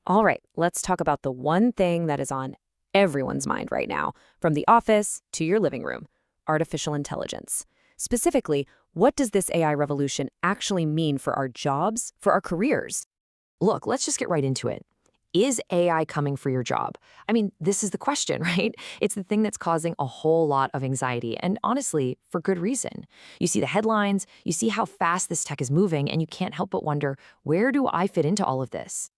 All right, let's talk about the one thing that is on everyone's mind right now, from the office to your living room: artificial intelligence. Specifically, what does this AI revolution actually mean for our jobs, for our careers? Look, let's just get right into it. Is AI coming for your job? I mean, this is the question, right? It's the thing that's causing a whole lot of anxiety, and honestly, for good reason. You see the headlines, you see how fast this tech is moving, and you can't help but wonder, where do I fit into all of this?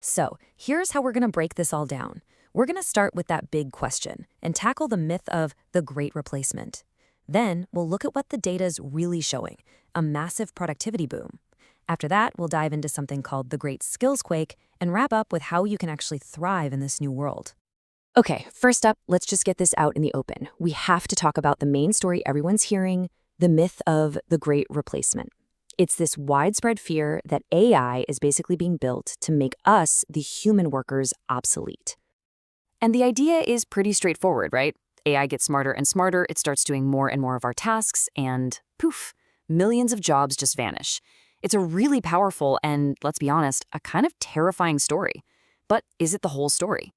So, here's how we're going to break this all down. We're going to start with that big question and tackle the myth of the great replacement. Then, we'll look at what the data's really showing: a massive productivity boom. After that, we'll dive into something called the Great Skills Quake and wrap up with how you can actually thrive in this new world. Okay, first up, let's just get this out in the open. We have to talk about the main story everyone's hearing: the myth of the great replacement. It's this widespread fear that AI is basically being built to make us, the human workers, obsolete. And the idea is pretty straightforward, right? AI gets smarter and smarter, it starts doing more and more of our tasks, and poof, millions of jobs just vanish. It's a really powerful and, let's be honest, a kind of terrifying story. But is it the whole story?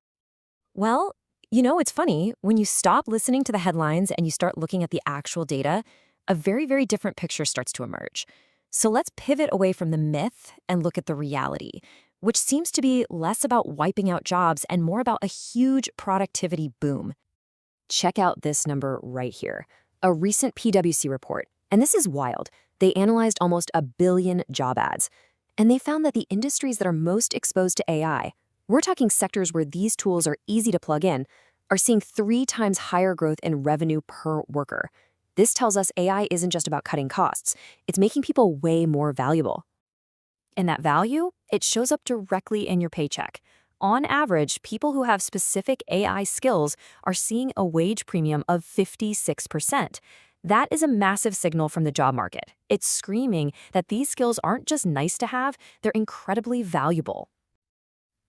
Well, it's funny. When you stop listening to the headlines and you start looking at the actual data, a very, very different picture starts to emerge. So let's pivot away from the myth and look at the reality, which seems to be less about wiping out jobs and more about a huge productivity boom. Check out this number right here, a recent PwC report. And this is wild. They analyzed almost 1 billion job ads, and they found that the industries that are most exposed to AI, we're talking sectors where these tools are easy to plug in, are seeing 3 times higher growth in revenue per worker. This tells us AI isn't just about cutting costs, it's making people way more valuable. And that value, it shows up directly in your paycheck. On average, people who have specific AI skills are seeing a wage premium of 56%. That is a massive signal from the job market. It's screaming that these skills aren't just nice to have, they're incredibly valuable.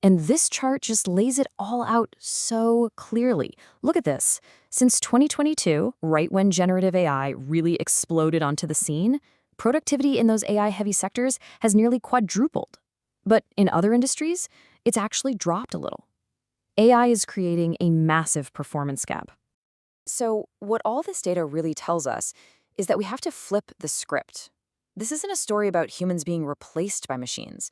And this chart just lays it all out so clearly. Look at this. Since 2022, right when generative AI really exploded onto the scene, productivity in those AI-heavy sectors has nearly quadrupled. But in other industries, it's actually dropped a little. AI is creating a massive performance gap. So what all this data really tells us is that we have to flip the script. This isn't a story about humans being replaced by machines.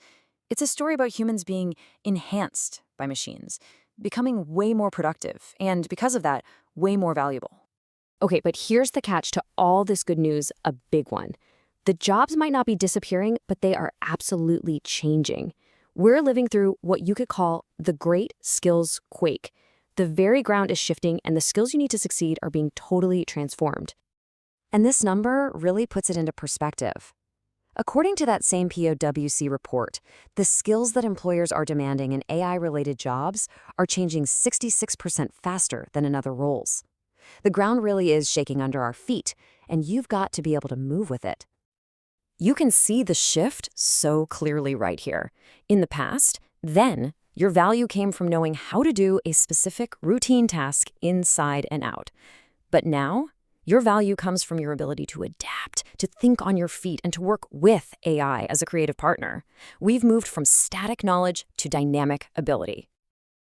It's a story about humans being enhanced by machines, becoming way more productive, and because of that, way more valuable. Okay, but here's the catch to all this good news, a big one. The jobs might not be disappearing, but they are absolutely changing. We're living through what you could call the Great Skills Quake. The very ground is shifting, and the skills you need to succeed are being totally transformed. And this number really puts it into perspective. According to that same PwC report, the skills that employers are demanding in AI-related jobs are changing 66% faster than in other roles. The ground really is shaking under our feet, and you've got to be able to move with it. You can see the shift so clearly right here. In the past, then, your value came from knowing how to do a specific routine task inside and out. But now, your value comes from your ability to adapt, to think on your feet, and to work with AI as a creative partner. We've moved from static knowledge to dynamic ability.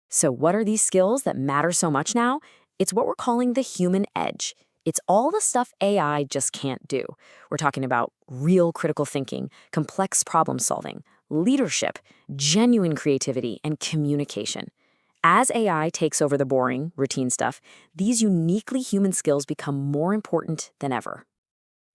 So what are these skills that matter so much now? It's what we're calling the human edge. It's all the stuff AI just can't do. We're talking about real critical thinking, complex problem solving, leadership, genuine creativity, and communication. As AI takes over the boring, routine stuff, these uniquely human skills become more important than ever.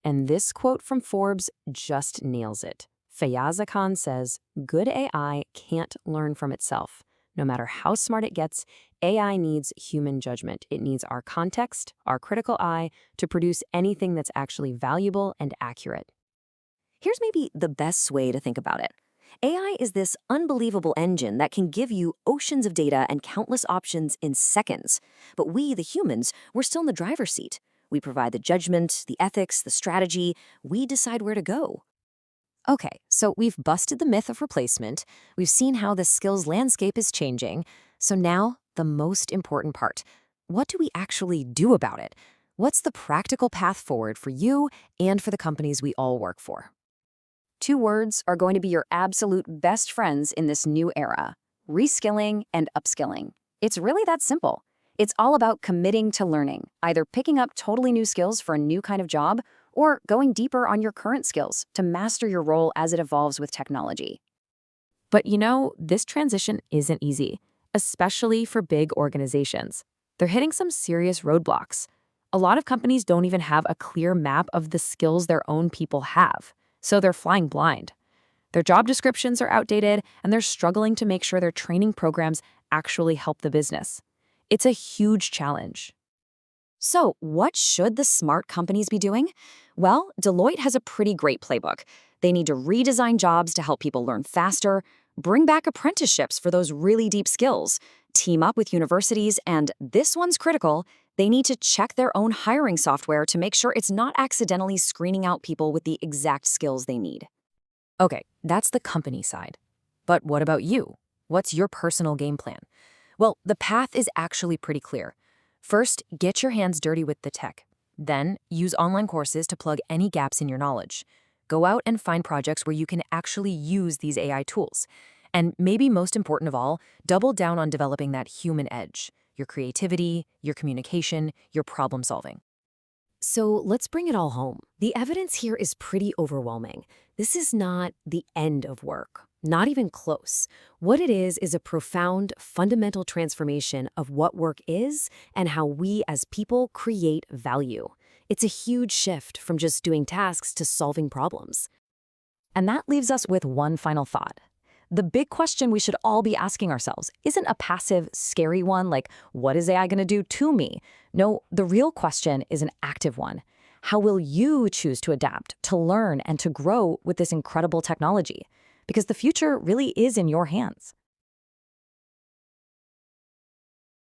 And this quote from Forbes just nails it. Fayyaza Khan says, "Good AI can't learn from itself. No matter how smart it gets, AI needs human judgment. It needs our context, our critical eye, to produce anything that's actually valuable and accurate." Here's maybe the best way to think about it. AI is this unbelievable engine that can give you oceans of data and countless options in seconds. But we, the humans, we're still in the driver's seat. We provide the judgment, the ethics, the strategy. We decide where to go. Okay, so we've busted the myth of replacement. We've seen how the skills landscape is changing. So now, the most important part. What do we actually do about it? What's the practical path forward for you and for the companies we all work for? 2 words are going to be your absolute best friends in this new era: reskilling, and upskilling. It's really that simple. It's all about committing to learning, either picking up totally new skills for a new kind of job or going deeper on your current skills to master your role as it evolves with technology. But this transition isn't easy, especially for big organizations. They're hitting some serious roadblocks. A lot of companies don't even have a clear map of the skills their own people have, so they're flying blind. Their job descriptions are outdated, and they're struggling to make sure their training programs actually help the business. It's a huge challenge. So, what should the smart companies be doing? Well, Deloitte has a pretty great playbook. They need to redesign jobs to help people learn faster, bring back apprenticeships for those really deep skills, team up with universities, and this one's critical, they need to check their own hiring software to make sure it's not accidentally screening out people with the exact skills they need. Okay, that's the company side. But what about you? What's your personal game plan? Well, the path is actually pretty clear. First, get your hands dirty with the tech. Then, use online courses to plug any gaps in your knowledge. Go out and find projects where you can actually use these AI tools. And maybe most important of all, double down on developing that human edge, your creativity, your communication, your problem solving. So let's bring it all home. The evidence here is pretty overwhelming. This is not the end of work, not even close. What it is a profound, fundamental transformation of what work is and how we as people create value. It's a huge shift from just doing tasks to solving problems. And that leaves us with one final thought. The big question we should all be asking ourselves isn't a passive, scary one like, what is AI going to do to me? No, the real question is an active one. How will you choose to adapt, to learn, and to grow with this incredible technology? Because the future really is in your hands.